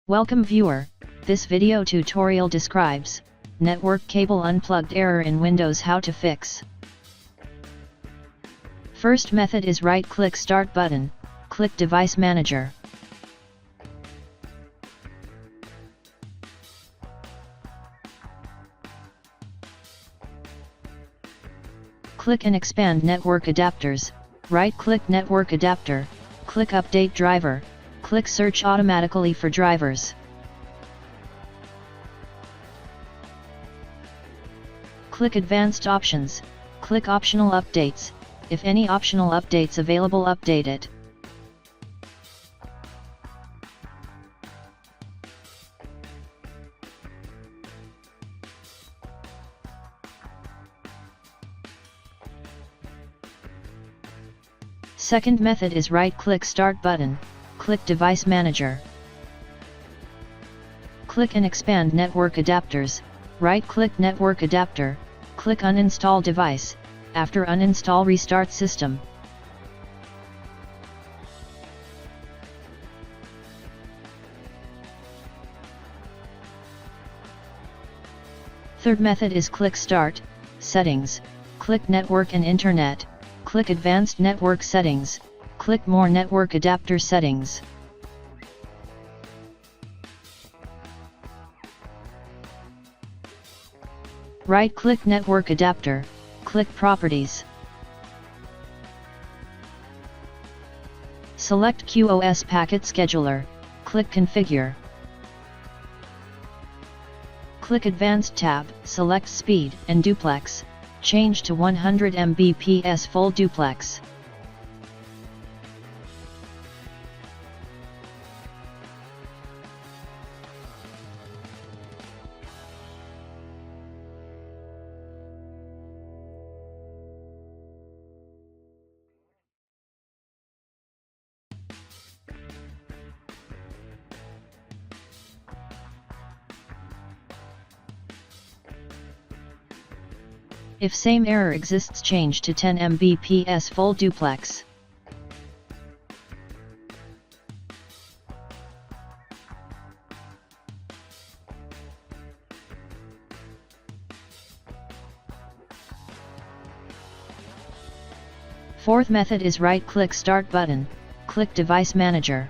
Welcome viewer, this video tutorial describes network cable unplugged error in Windows, how to fix. First method is right-click Start button, click Device Manager. Click and expand Network Adapters, right-click Network Adapter, click Update Driver, click Search automatically for drivers. Click Advanced Options, click Optional Updates, if any optional updates available, update it. Second method is right-click Start button, click Device Manager. Click and expand Network Adapters, right-click Network Adapter, click Uninstall Device, after uninstall restart System. Third method is click Start, Settings, click Network and Internet, click Advanced Network Settings, click More Network Adapter Settings. Right-click Network Adapter, click Properties. Select QoS Packet Scheduler, click Configure. Click Advanced tab, select Speed and Duplex, change to 100 Mbps Full Duplex. If same error exists, change to 10 Mbps Full Duplex. Fourth method is right-click Start button, click Device Manager.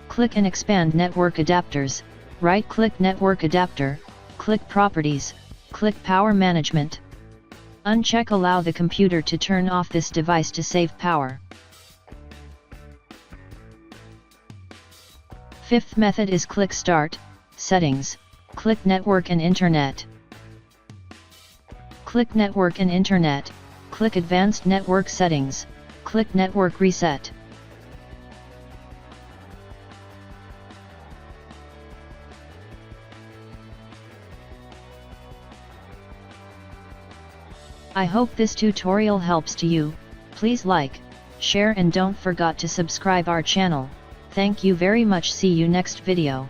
Click and expand Network Adapters, right-click Network Adapter, click Properties, click Power Management. Uncheck Allow the computer to turn off this device to save power. Fifth method is click Start, Settings, click Network and Internet. Click Network and Internet, click Advanced Network Settings, click Network Reset. I hope this tutorial helps to you. Please like, share and don't forget to subscribe our channel. Thank you very much. See you next video.